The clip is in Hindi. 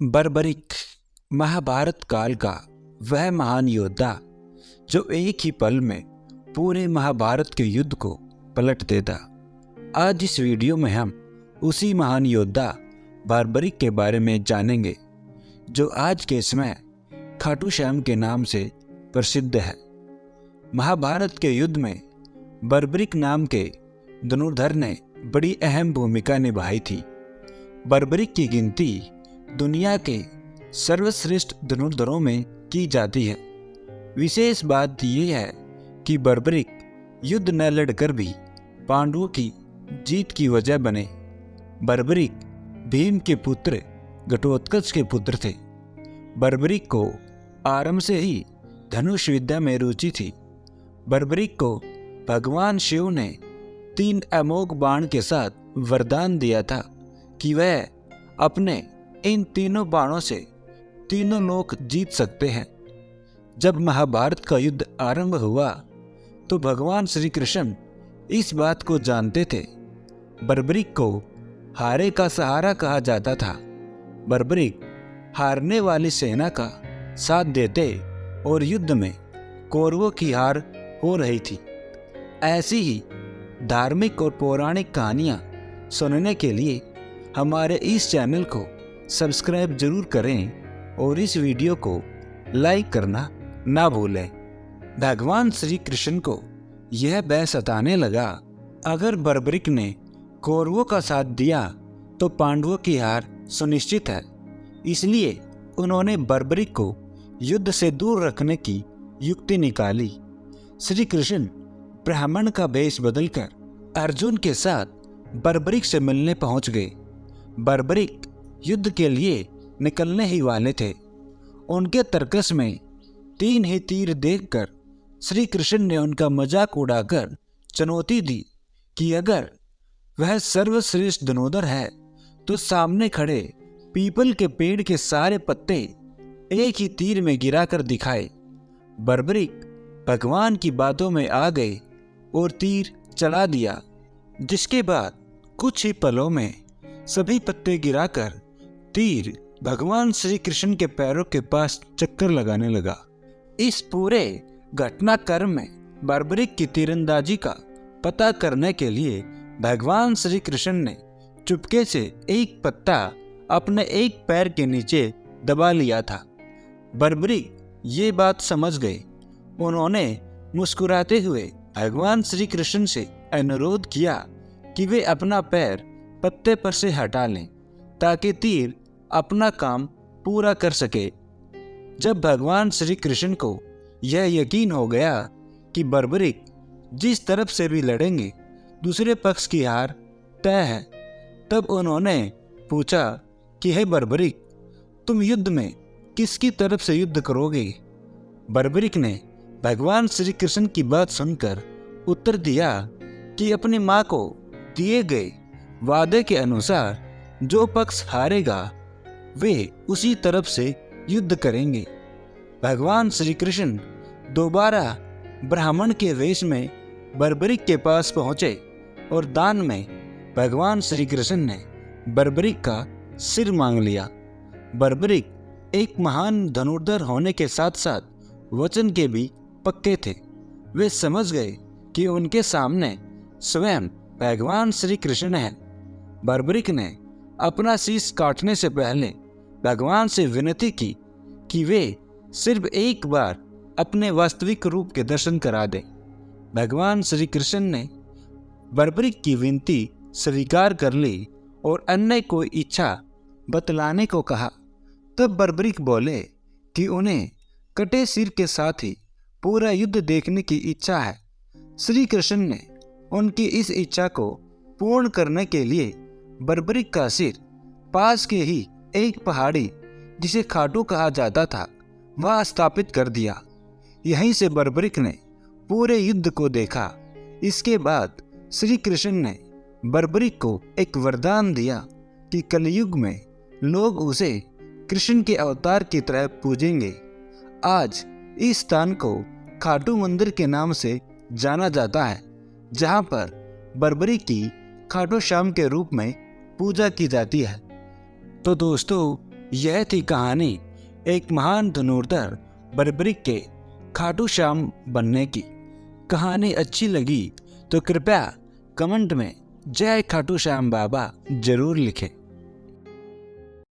बर्बरिक महाभारत काल का वह महान योद्धा जो एक ही पल में पूरे महाभारत के युद्ध को पलट देता। आज इस वीडियो में हम उसी महान योद्धा बर्बरिक के बारे में जानेंगे जो आज के समय खाटू श्याम के नाम से प्रसिद्ध है। महाभारत के युद्ध में बर्बरिक नाम के धनुर्धर ने बड़ी अहम भूमिका निभाई थी। बर्बरिक की गिनती दुनिया के सर्वश्रेष्ठ धनुर्धरों में की जाती है। विशेष बात यह है कि बर्बरिक युद्ध न लड़कर भी पांडवों की जीत की वजह बने। बर्बरिक भीम के पुत्र घटोत्कच के पुत्र थे। बर्बरिक को आरंभ से ही धनुष विद्या में रुचि थी। बर्बरिक को भगवान शिव ने 3 अमोघ बाण के साथ वरदान दिया था कि वह अपने इन तीनों बाणों से तीनों लोक जीत सकते हैं। जब महाभारत का युद्ध आरंभ हुआ तो भगवान श्री कृष्ण इस बात को जानते थे। बर्बरिक को हारे का सहारा कहा जाता था। बर्बरिक हारने वाली सेना का साथ देते और युद्ध में कौरवों की हार हो रही थी। ऐसी ही धार्मिक और पौराणिक कहानियां सुनने के लिए हमारे इस चैनल को सब्सक्राइब जरूर करें और इस वीडियो को लाइक करना ना भूलें। भगवान श्री कृष्ण को यह भय सताने लगा, अगर बर्बरिक ने कौरवों का साथ दिया तो पांडवों की हार सुनिश्चित है। इसलिए उन्होंने बर्बरिक को युद्ध से दूर रखने की युक्ति निकाली। श्री कृष्ण ब्राह्मण का भेष बदलकर अर्जुन के साथ बर्बरिक से मिलने पहुंच गए। बर्बरिक युद्ध के लिए निकलने ही वाले थे। उनके तर्कस में 3 ही तीर देखकर श्री कृष्ण ने उनका मजाक उड़ाकर चुनौती दी कि अगर वह सर्वश्रेष्ठ धनुर्धर है तो सामने खड़े पीपल के पेड़ के सारे पत्ते एक ही तीर में गिराकर दिखाए। बर्बरिक भगवान की बातों में आ गए और तीर चला दिया, जिसके बाद कुछ ही पलों में सभी पत्ते गिराकर तीर भगवान श्री कृष्ण के पैरों के पास चक्कर लगाने लगा। इस पूरे घटनाक्रम में बर्बरिक की तीरंदाजी का पता करने के लिए भगवान श्री कृष्ण ने चुपके से एक पत्ता अपने एक पैर के नीचे दबा लिया था। बर्बरिक ये बात समझ गए। उन्होंने मुस्कुराते हुए भगवान श्री कृष्ण से अनुरोध किया कि वे अपना पैर पत्ते पर से हटा लें ताकि तीर अपना काम पूरा कर सके। जब भगवान श्री कृष्ण को यह यकीन हो गया कि बर्बरिक जिस तरफ से भी लड़ेंगे दूसरे पक्ष की हार तय है, तब उन्होंने पूछा कि हे बर्बरिक, तुम युद्ध में किसकी तरफ से युद्ध करोगे? बर्बरिक ने भगवान श्री कृष्ण की बात सुनकर उत्तर दिया कि अपनी माँ को दिए गए वादे के अनुसार जो पक्ष हारेगा वे उसी तरफ से युद्ध करेंगे। भगवान श्री कृष्ण दोबारा ब्राह्मण के वेश में बर्बरिक के पास पहुंचे और दान में भगवान श्री कृष्ण ने बर्बरिक का सिर मांग लिया। बर्बरिक एक महान धनुर्धर होने के साथ साथ वचन के भी पक्के थे। वे समझ गए कि उनके सामने स्वयं भगवान श्री कृष्ण हैं। बर्बरिक ने अपना शीश काटने से पहले भगवान से विनती की कि वे सिर्फ एक बार अपने वास्तविक रूप के दर्शन करा दें। भगवान श्री कृष्ण ने बर्बरिक की विनती स्वीकार कर ली और अन्य कोई इच्छा बतलाने को कहा। तब बर्बरिक बोले कि उन्हें कटे सिर के साथ ही पूरा युद्ध देखने की इच्छा है। श्री कृष्ण ने उनकी इस इच्छा को पूर्ण करने के लिए बर्बरिक का सिर पास के ही एक पहाड़ी जिसे खाटू कहा जाता था वहां स्थापित कर दिया। यहीं से बर्बरिक ने पूरे युद्ध को देखा। इसके बाद श्री कृष्ण ने बर्बरिक को एक वरदान दिया कि कलयुग में लोग उसे कृष्ण के अवतार की तरह पूजेंगे। आज इस स्थान को खाटू मंदिर के नाम से जाना जाता है, जहां पर बर्बरिक की खाटू श्याम के रूप में पूजा की जाती है। तो दोस्तों, यह थी कहानी एक महान धनुर्धर बर्बरिक के खाटू श्याम बनने की। कहानी अच्छी लगी तो कृपया कमेंट में जय खाटू श्याम बाबा जरूर लिखें।